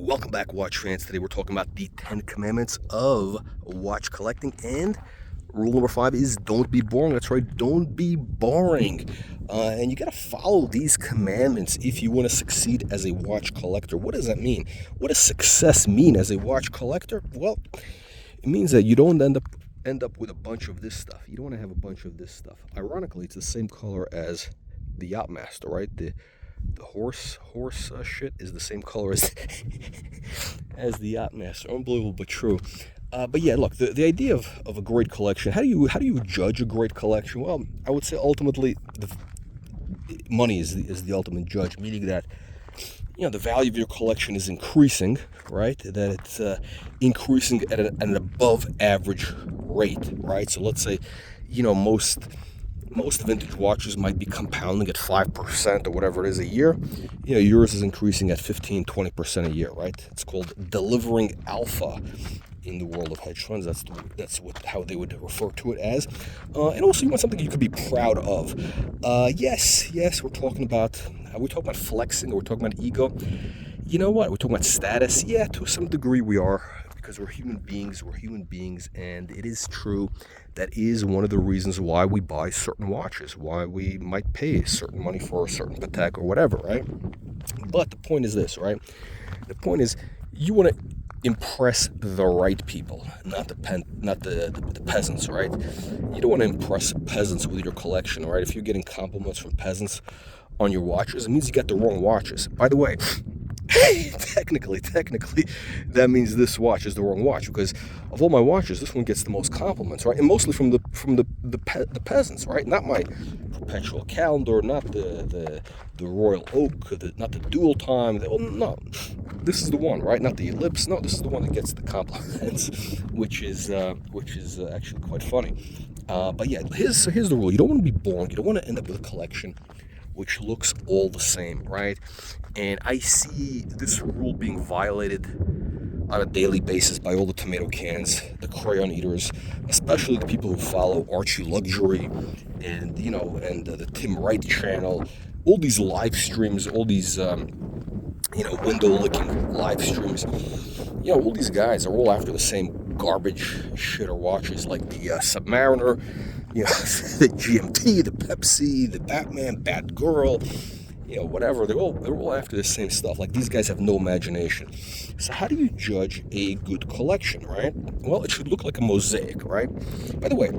Welcome back, watch fans. Today we're talking about the 10 commandments of watch collecting, and rule number 5 is don't be boring. That's right, don't be boring. And you got to follow these commandments if you want to succeed as a watch collector. What does that mean? What does success mean as a watch collector? Well, it means that you don't end up with a bunch of this stuff. You don't want to have a bunch of this stuff. Ironically, it's the same color as the Yachtmaster, right? The horse shit is the same color as as the Yachtmaster. Unbelievable, but true. But yeah, look, the idea of a great collection. How do you judge a great collection? Well, I would say ultimately money is the ultimate judge, meaning that the value of your collection is increasing, right? That it's increasing at an above average rate, right? So let's say most vintage watches might be compounding at 5% or whatever it is a year. Yours is increasing at 15-20% a year, right? It's called delivering alpha in the world of hedge funds. That's how they would refer to it as. And also, you want something you could be proud of. Yes, we're talking about flexing, or we're talking about ego. You know what? We're talking about status. Yeah, to some degree we are, because we're human beings, and it is true that is one of the reasons why we buy certain watches, why we might pay certain money for a certain Patek or whatever, right? But the point is this, right? The point is you want to impress the right people, not the peasants, right? You don't want to impress peasants with your collection, right? If you're getting compliments from peasants on your watches, it means you got the wrong watches. By the way, technically, that means this watch is the wrong watch, because of all my watches, this one gets the most compliments, right? And mostly from the peasants, right? Not my perpetual calendar, not the Royal Oak, not the dual time. No, this is the one, right? Not the Ellipse. No, this is the one that gets the compliments, which is actually quite funny. But yeah, here's the rule: you don't want to be boring. You don't want to end up with a collection which looks all the same, right? And I see this rule being violated on a daily basis by all the tomato cans, the crayon eaters, especially the people who follow Archie Luxury and the Tim Wright channel, all these live streams, all these window licking live streams. All these guys are all after the same garbage shitter watches, like the Submariner, the GMT, the Pepsi, the Batman, Batgirl, whatever. They're all after the same stuff. Like, these guys have no imagination. So how do you judge a good collection, right? Well, it should look like a mosaic, right? By the way,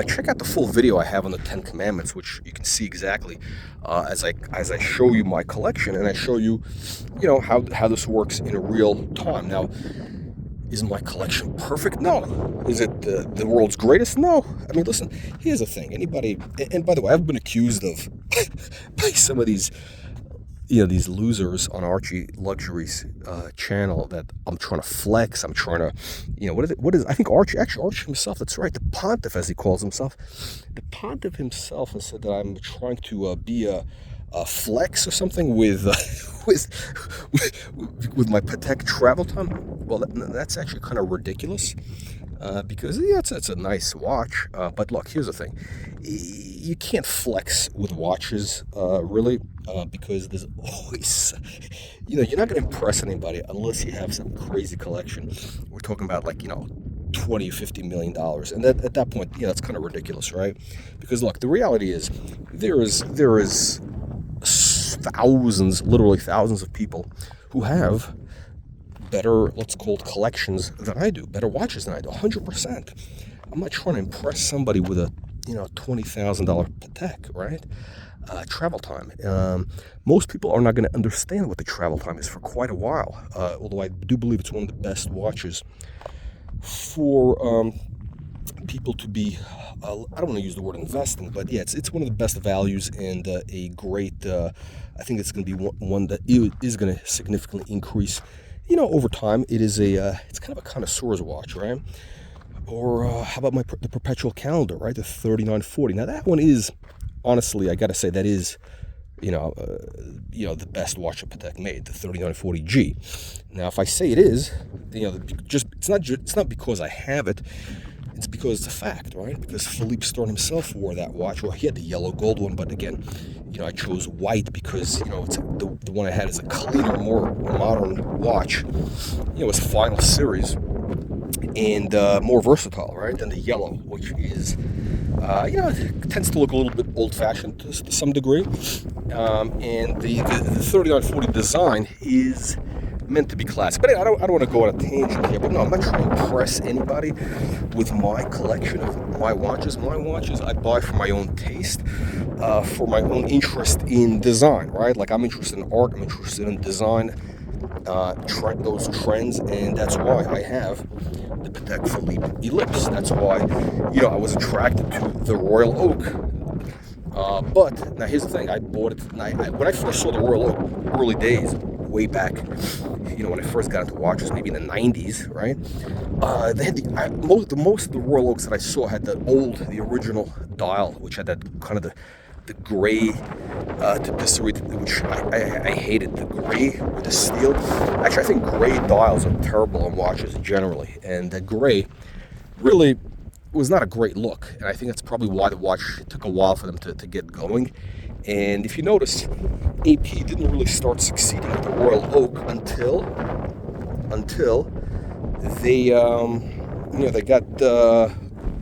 check out the full video I have on the 10 Commandments, which you can see exactly as I show you my collection, and I show you, how this works in real time. Now, is my collection perfect? No. Is it the world's greatest? No. I mean, listen, here's the thing. Anybody, and by the way, I've been accused of by some of these losers on Archie Luxury's channel that I'm trying to flex. I'm trying to, I think Archie himself, that's right, the Pontiff, as he calls himself. The Pontiff himself has said that I'm trying to be a flex or something with my Patek travel time. Well, that's actually kind of ridiculous, because it's a nice watch. But look, here's the thing: you can't flex with watches, really, because there's always, you're not going to impress anybody unless you have some crazy collection. We're talking about $20 or $50 million, and at that point, that's kind of ridiculous, right? Because look, the reality is there is literally thousands of people who have better, let's call it, collections than I do, better watches than I do, 100%. I'm not trying to impress somebody with a $20,000 Patek, right? Travel time. Most people are not going to understand what the travel time is for quite a while, although I do believe it's one of the best watches for people to be, I don't want to use the word investing, but yeah, it's one of the best values, and a great, I think it's going to be one that is going to significantly increase, over time. It's kind of a connoisseur's watch, right? Or how about the perpetual calendar, right? The 3940. Now that one is, honestly, I got to say, that is, the best watch that Patek made, the 3940G. Now, if I say it is, it's not because I have it. It's because it's a fact, right? Because Philippe Starn himself wore that watch. Well, he had the yellow gold one, but again, I chose white because, it's the one I had is a cleaner, more modern watch. It's final series and more versatile, right, than the yellow, which is, it tends to look a little bit old-fashioned to some degree. And the 3940 design is meant to be classic. But I don't want to go on a tangent here. But no, I'm not trying to impress anybody with my collection of my watches. My watches I buy for my own taste, for my own interest in design, right? Like I'm interested in art, I'm interested in design, those trends, and that's why I have the Patek Philippe Ellipse. That's why, I was attracted to the Royal Oak. But now here's the thing: I bought it. When I first saw the Royal Oak, early days, way back, when I first got into watches, maybe in the '90s, right? They had most of the Royal Oaks that I saw had the original dial, which had that kind of the gray tapisserie, which I hated, the gray with the steel. Actually, I think gray dials are terrible on watches generally, and the gray really was not a great look, and I think that's probably why the watch took a while for them to get going. And if you notice, AP didn't really start succeeding with the Royal Oak until they they got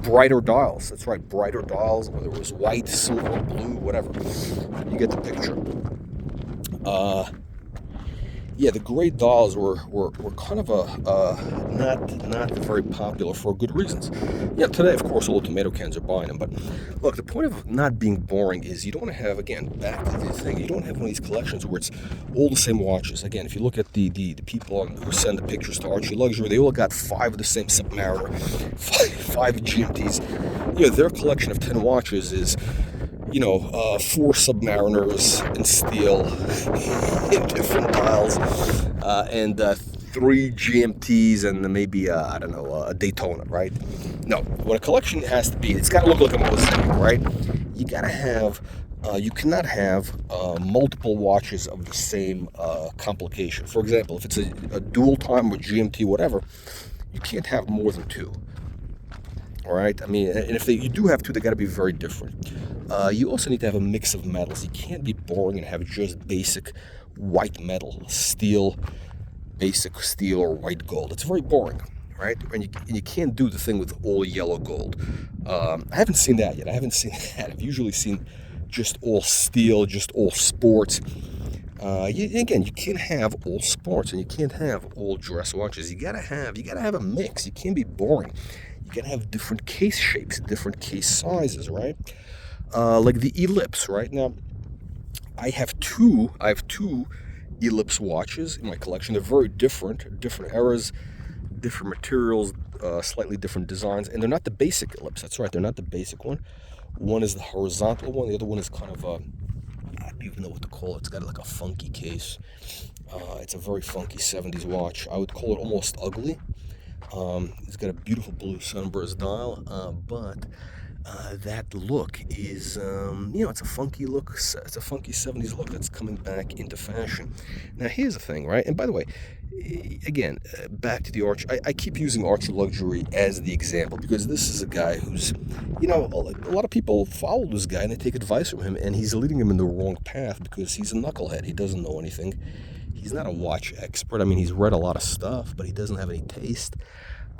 brighter dials. That's right, brighter dials, whether it was white, silver, blue, whatever. You get the picture. The gray dials were kind of not very popular for good reasons. Today, of course, all the tomato cans are buying them. But look, the point of not being boring is you don't want to have, again, back to the thing, you don't have one of these collections where it's all the same watches. Again, if you look at the people who send the pictures to Archie Luxury, they all got 5 of the same Submariner, five GMTs. Their collection of 10 watches is 4 Submariners in steel in different dials, and 3 GMTs and maybe, a Daytona, right? No, what a collection has to be, it's got to look like a mosaic, right? You got to have, you cannot have multiple watches of the same complication. For example, if it's a dual time or GMT, whatever, you can't have more than 2. All right, and if you do have 2, they got to be very different. You also need to have a mix of metals. You can't be boring and have just basic white metal, basic steel or white gold. It's very boring, right? And you can't do the thing with all yellow gold. I haven't seen that yet. I've usually seen just all steel, just all sports. Again, you can't have all sports and you can't have all dress watches. You gotta have a mix. You can't be boring. You gotta have different case shapes, different case sizes, right? Like the Ellipse, right? Now, I have two Ellipse watches in my collection. They're very different eras, different materials, slightly different designs, and they're not the basic Ellipse. That's right, they're not the basic one. One is the horizontal one. The other one is kind of I don't even know what to call it. It's got like a funky case. It's a very funky 70s watch. I would call it almost ugly. It's got a beautiful blue sunburst dial, but that look is, it's a funky look. It's a funky 70s look that's coming back into fashion. Now, here's the thing, right? And by the way, again, back to the Archie. I keep using Archie Luxury as the example because this is a guy who's, a lot of people follow this guy and they take advice from him, and he's leading them in the wrong path because he's a knucklehead. He doesn't know anything. He's not a watch expert. He's read a lot of stuff, but he doesn't have any taste.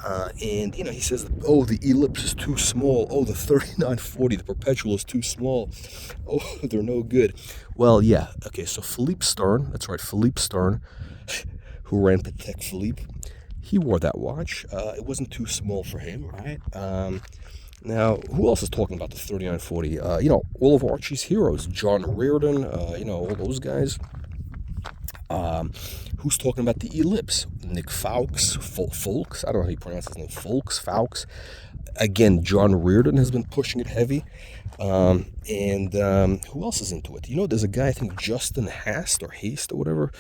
And he says, oh, the Ellipse is too small. Oh, the 3940, the Perpetual is too small. Oh, they're no good. Well, yeah. Okay, so Philippe Starn, that's right, Philippe Starn, who ran Patek Philippe, he wore that watch. It wasn't too small for him, right? Now, who else is talking about the 3940? All of Archie's heroes, John Reardon, all those guys. Who's talking about the Ellipse? Nick Fowkes, Folks, I don't know how you pronounce his name, Fowkes. Again, John Reardon has been pushing it heavy. And who else is into it? There's a guy, I think Justin Haste or whatever,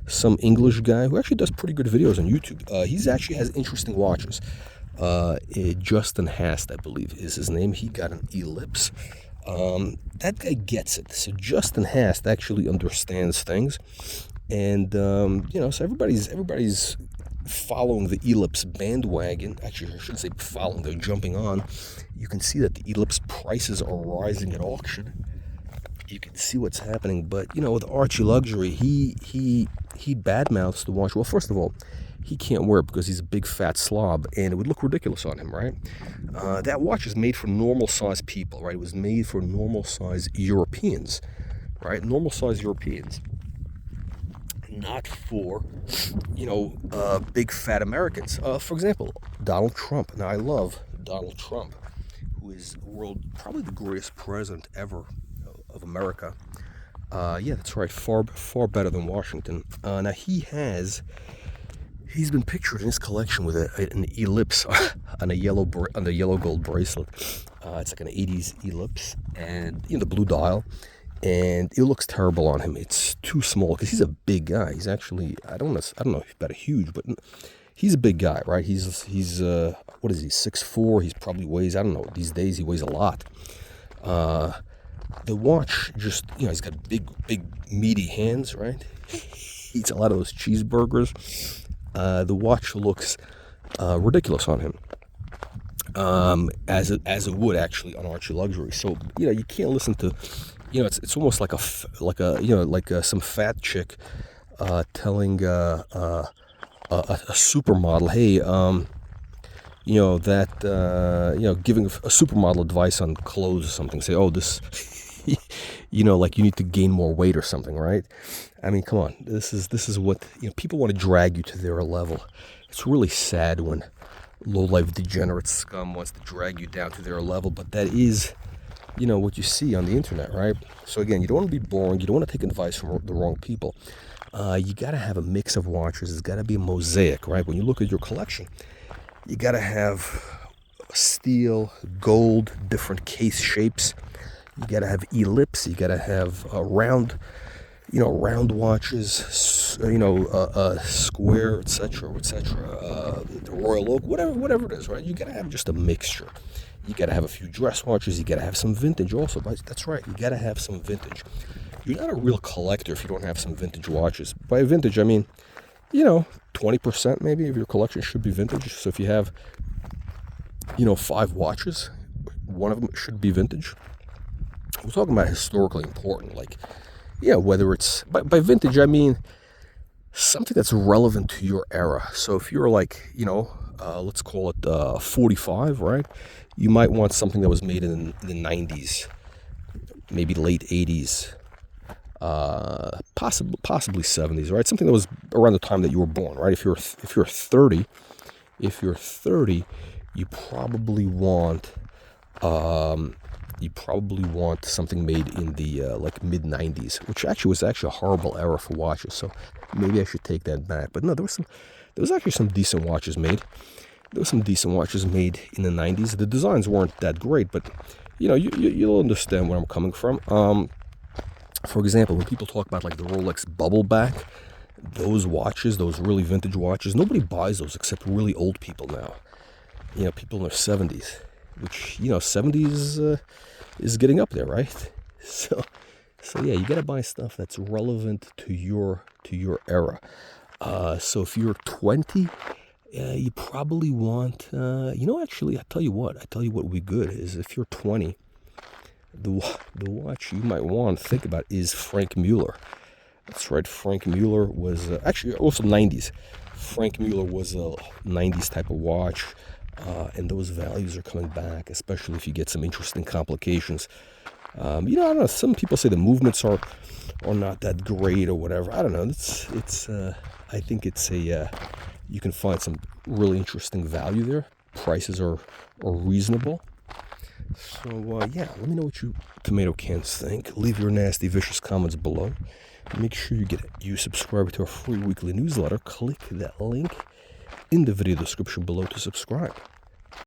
some English guy who actually does pretty good videos on YouTube. He's actually has interesting watches. Justin Haste, I believe, is his name. He got an Ellipse. That guy gets it. So Justin Haste actually understands things. And so everybody's following the Ellipse bandwagon, actually I shouldn't say following, they're jumping on, you can see that the Ellipse prices are rising at auction. You can see what's happening. But, with Archie Luxury, he badmouths the watch. Well, first of all, he can't wear it because he's a big fat slob, and it would look ridiculous on him, right? That watch is made for normal-sized people, right? It was made for normal-sized Europeans, right? Normal-sized Europeans. Not for, big fat Americans. For example, Donald Trump. Now, I love Donald Trump, who is probably the greatest president ever of America. Yeah, that's right. Far better than Washington. Now, he's been pictured in his collection with an ellipse on a yellow gold bracelet. It's like an 80s ellipse, and the blue dial. And it looks terrible on him. It's too small because he's a big guy. He's actually, I don't know about a huge, but he's a big guy, right? He's what is he, 6'4"? He's probably weighs, I don't know, these days he weighs a lot. The watch just, he's got big, meaty hands, right? He eats a lot of those cheeseburgers. The watch looks ridiculous on him. As it would actually on Archie Luxury. So, you can't listen to, it's almost like some fat chick telling a supermodel, hey, giving a supermodel advice on clothes or something. Say, oh, this, like you need to gain more weight or something, right? I mean, come on, this is what, people want to drag you to their level. It's really sad when low-life degenerate scum wants to drag you down to their level, but that is, what you see on the internet, right? So again, you don't want to be boring. You don't want to take advice from the wrong people. You got to have a mix of watches. It's got to be a mosaic, right? When you look at your collection, you got to have steel, gold, different case shapes. You got to have ellipse. You got to have round watches, square, etc., the Royal Oak, whatever it is, right? You got to have just a mixture. You got to have a few dress watches. You got to have some vintage also. That's right. You got to have some vintage. You're not a real collector if you don't have some vintage watches. By vintage, I mean, 20% maybe of your collection should be vintage. So if you have, 5 watches, one of them should be vintage. We're talking about historically important, like, whether it's, by vintage, I mean something that's relevant to your era. So if you're like, let's call it 45, right? You might want something that was made in the 90s, maybe late 80s, possibly 70s, right? Something that was around the time that you were born, right? If you're 30, you probably want something made in the like mid 90s, which actually was a horrible era for watches. So maybe I should take that back. But no, there was actually some decent watches made. There were some decent watches made in the 90s. The designs weren't that great, but you'll understand where I'm coming from. For example, when people talk about like the Rolex Bubbleback, those watches, those really vintage watches, nobody buys those except really old people now. People in their 70s, which 70s is getting up there, right? So yeah, you got to buy stuff that's relevant to your era. So if you're 20. You probably want, actually, I tell you what would be good is if you're 20, the watch you might want to think about is Frank Mueller. That's right, Frank Mueller was, actually also 90s. Frank Mueller was a 90s type of watch, and those values are coming back, especially if you get some interesting complications. I don't know, some people say the movements are not that great or whatever. I don't know, it's I think it's you can find some really interesting value there. Prices are reasonable. So, let me know what you tomato cans think. Leave your nasty, vicious comments below. Make sure you subscribe to our free weekly newsletter. Click that link in the video description below to subscribe.